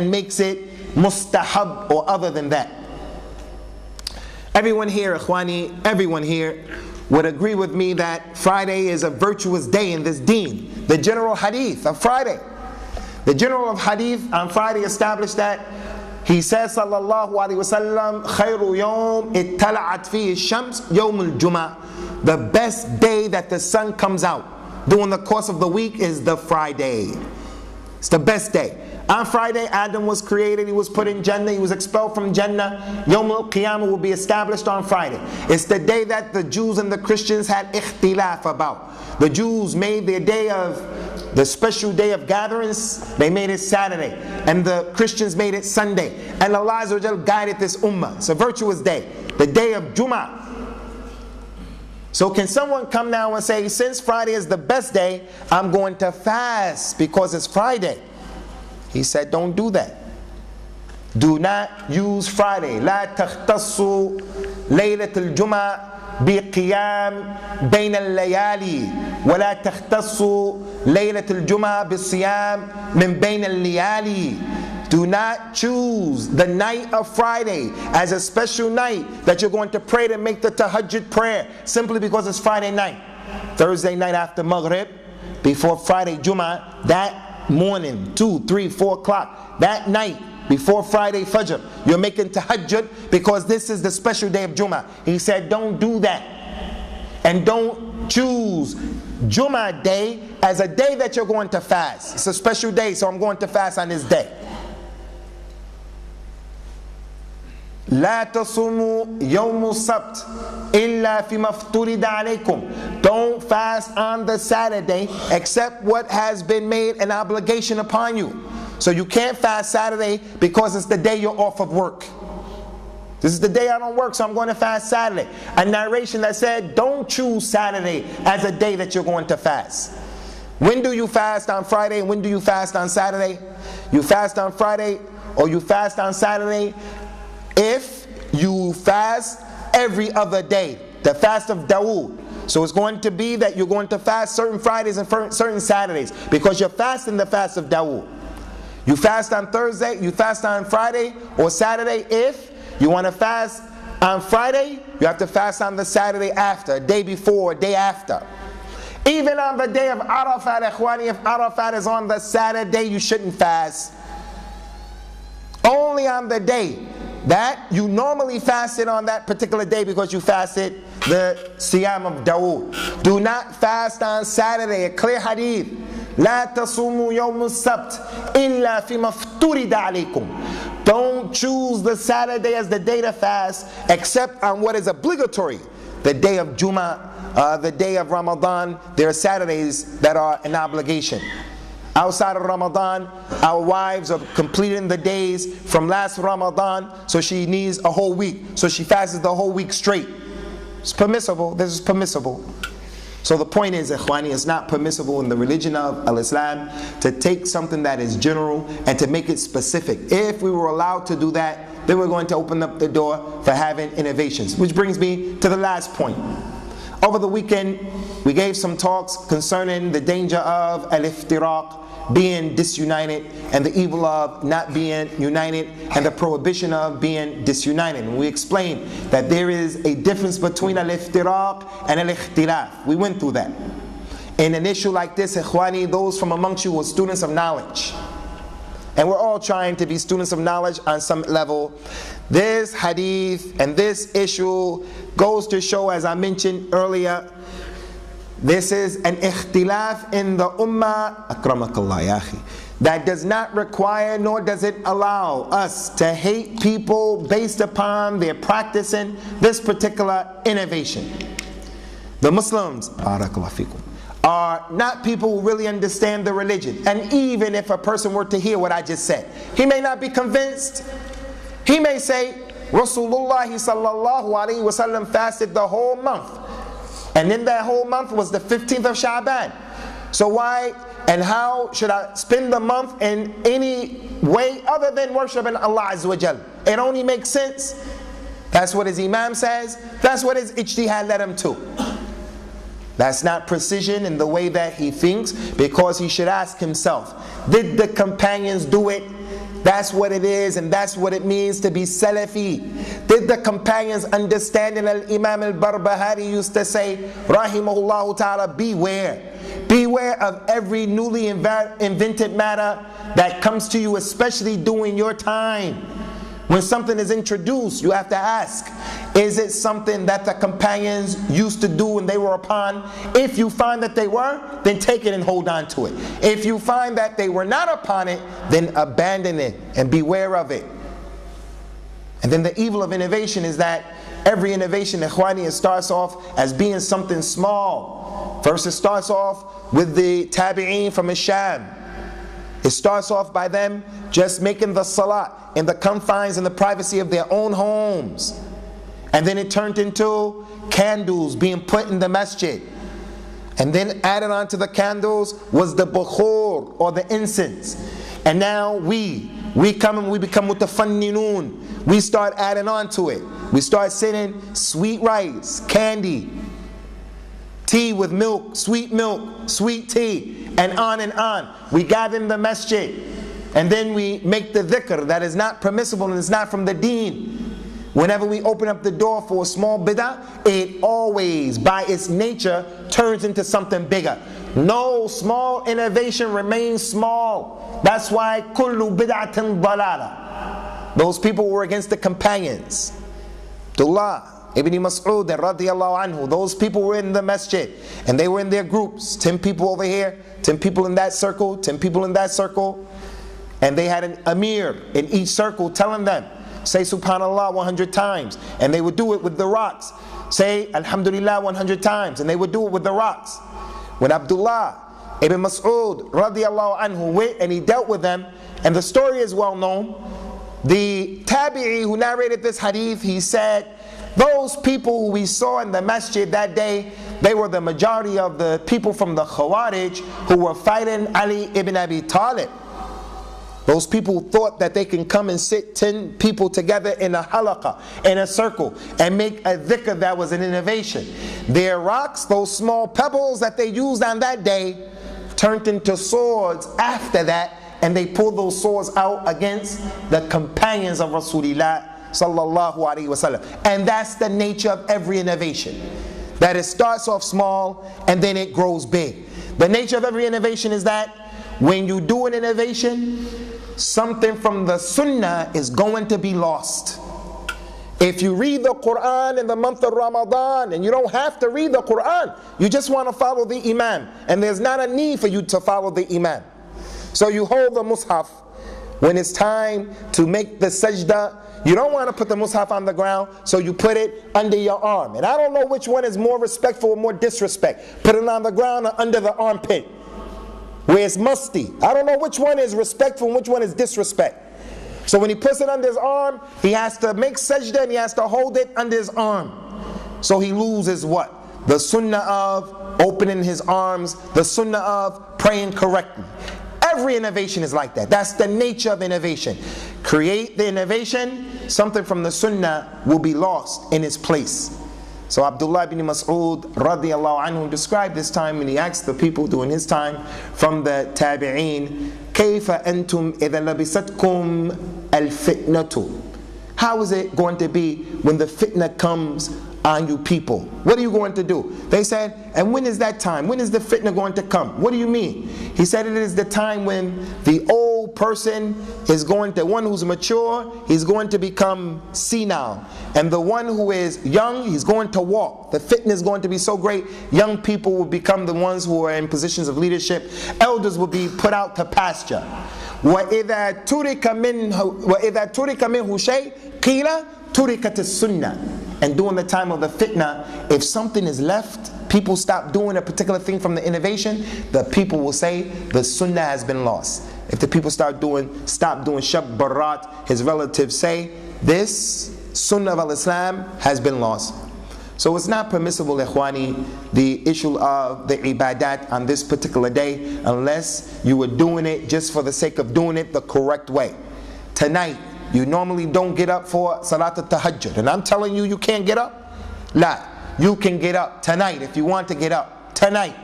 makes it mustahab or other than that. Everyone here, ikhwani, everyone here would agree with me that Friday is a virtuous day in this deen. The general hadith of Friday. The general of hadith on Friday established that he says, sallallahu alaihi wasallam, khayru yawm ittala'at fihi shams yawm al-jum'ah. The best day that the sun comes out during the course of the week is the Friday. It's the best day. On Friday, Adam was created, he was put in Jannah, he was expelled from Jannah. Yawm al-Qiyamah will be established on Friday. It's the day that the Jews and the Christians had ikhtilaf about. The Jews made their day of, the special day of gatherings, they made it Saturday. And the Christians made it Sunday. And Allah Azza wa Jal guided this ummah. It's a virtuous day. The day of Jummah. So can someone come now and say, since Friday is the best day, I'm going to fast because it's Friday? He said, don't do that. Do not use Friday. لا تختصوا ليلة الجمعة بقيام بين الليالي ولا تختصوا ليلة الجمعة بالصيام من بين الليالي. Do not choose the night of Friday as a special night that you're going to pray to make the tahajjud prayer simply because it's Friday night. Thursday night after Maghrib, before Friday Jummah, that morning, 2, 3, 4 o'clock, that night before Friday Fajr, you're making tahajjud because this is the special day of Jummah. He said, don't do that. And don't choose Jummah day as a day that you're going to fast. It's a special day, so I'm going to fast on this day. لا تصوموا يوم السبت إلا فيما افترض عليكم. Don't fast on the Saturday except what has been made an obligation upon you. So you can't fast Saturday because it's the day you're off of work. This is the day I don't work, so I'm going to fast Saturday. A narration that said, don't choose Saturday as a day that you're going to fast. When do you fast on Friday and when do you fast on Saturday? You fast on Friday or you fast on Saturday if you fast every other day, the fast of Dawood. So it's going to be that you're going to fast certain Fridays and certain Saturdays because you're fasting the fast of Dawood. You fast on Thursday, you fast on Friday or Saturday. If you want to fast on Friday, you have to fast on the Saturday after, a day before, a day after. Even on the day of Arafat, ikhwani, if Arafat is on the Saturday, you shouldn't fast. Only on the day that you normally fasted on that particular day because you fasted the Siyam of Dawood. Do not fast on Saturday. A clear hadith. لا تصوموا يوم السبت إلا فيما افترض عليكم. Don't choose the Saturday as the day to fast except on what is obligatory. The day of Jummah, the day of Ramadan. There are Saturdays that are an obligation. Outside of Ramadan, our wives are completing the days from last Ramadan, so she needs a whole week. So she fasts the whole week straight. It's permissible. This is permissible. So the point is, ikhwani, it's not permissible in the religion of Al-Islam to take something that is general and to make it specific. If we were allowed to do that, then we're going to open up the door for having innovations. Which brings me to the last point. Over the weekend, we gave some talks concerning the danger of al-iftiraq, being disunited, and the evil of not being united, and the prohibition of being disunited. And we explained that there is a difference between al-iftiraq and al-ikhtilaf. We went through that. In an issue like this, ikhwani, those from amongst you were students of knowledge. And we're all trying to be students of knowledge on some level. This hadith and this issue goes to show, as I mentioned earlier, this is an ikhtilaf in the ummah, akramakallah ya akhi, that does not require nor does it allow us to hate people based upon their practicing this particular innovation. The Muslims, barakallahu fikum, are not people who really understand the religion. And even if a person were to hear what I just said, he may not be convinced. He may say, Rasulullah sallallahu alaihi wasallam fasted the whole month. And in that whole month was the 15th of Shaban. So why and how should I spend the month in any way other than worshiping Allah Azza wa Jal? It only makes sense. That's what his Imam says. That's what his ijtihad led him to. That's not precision in the way that he thinks, because he should ask himself, did the companions do it? That's what it is, and that's what it means to be Salafi. Did the companions understand? And Al-Imam Al-Barbahari used to say, rahimahullah ta'ala, beware. Beware of every newly invented matter that comes to you, especially during your time. When something is introduced, you have to ask, is it something that the companions used to do and they were upon? If you find that they were, then take it and hold on to it. If you find that they were not upon it, then abandon it and beware of it. And then the evil of innovation is that every innovation, ikhwani, it starts off as being something small. First it starts off with the tabi'een from Sham. It starts off by them just making the salat in the confines and the privacy of their own homes. And then it turned into candles being put in the masjid. And then added on to the candles was the bukhur, or the incense. And now we come and we become mutafanninun. We start adding on to it. We start sending sweet rice, candy, tea with milk, sweet tea, and on and on. We gather in the masjid, and then we make the dhikr that is not permissible and is not from the deen. Whenever we open up the door for a small bid'ah, it always, by its nature, turns into something bigger. No small innovation remains small. That's why kullu bid'atin dalala. Those people were against the companions. Abdullah Ibn Mas'ud radiyallahu anhu, those people were in the masjid and they were in their groups, 10 people over here, 10 people in that circle, 10 people in that circle, and they had an amir in each circle telling them, say subhanallah 100 times, and they would do it with the rocks. Say alhamdulillah 100 times, and they would do it with the rocks. When Abdullah Ibn Mas'ud radiyallahu anhu went and he dealt with them, and the story is well known, the tabi'i who narrated this hadith, he said, those people who we saw in the masjid that day, they were the majority of the people from the Khawarij who were fighting Ali ibn Abi Talib. Those people thought that they can come and sit 10 people together in a halaqah, in a circle, and make a dhikr that was an innovation. Their rocks, those small pebbles that they used on that day, turned into swords after that, and they pulled those swords out against the companions of Rasulullah sallallahu alaihi wasallam. And that's the nature of every innovation, that it starts off small and then it grows big. The nature of every innovation is that when you do an innovation, something from the sunnah is going to be lost. If you read the Quran in the month of Ramadan, and you don't have to read the Quran, you just want to follow the imam, and there's not a need for you to follow the imam. So you hold the mushaf. When it's time to make the sajda, you don't want to put the mushaf on the ground, so you put it under your arm. And I don't know which one is more respectful or more disrespect. Put it on the ground or under the armpit, where it's musty. I don't know which one is respectful and which one is disrespect. So when he puts it under his arm, he has to make sajda and he has to hold it under his arm. So he loses what? The sunnah of opening his arms, the sunnah of praying correctly. Every innovation is like that. That's the nature of innovation. Create the innovation, something from the sunnah will be lost in its place. So Abdullah ibn Mas'ud radiyallahu anhu described this time when he asked the people during his time from the tabi'een, كَيْفَ أَنْتُمْ إِذَا لَبِسَتْكُمْ الْفِتْنَةُ. How is it going to be when the fitna comes on you people? What are you going to do? They said, and when is that time? When is the fitna going to come? What do you mean? He said, it is the time when the old person is going to, one who's mature, he's going to become senile. And the one who is young, he's going to walk. The fitna is going to be so great, young people will become the ones who are in positions of leadership. Elders will be put out to pasture. وَإِذَا تُرِكَ مِنْهُ شَيْءٍ قِيلَ تُرِكَتِ السُنَّةِ. And during the time of the fitna, if something is left, people stop doing a particular thing from the innovation, the people will say the sunnah has been lost. If the people stop doing Shab-e-barat, his relatives say this sunnah of al-Islam has been lost. So it's not permissible, ikhwani, the issue of the ibadat on this particular day, unless you were doing it just for the sake of doing it the correct way. Tonight, you normally don't get up for Laylatul-Qadr, and I'm telling you, you can't get up. La, you can get up tonight if you want to get up tonight.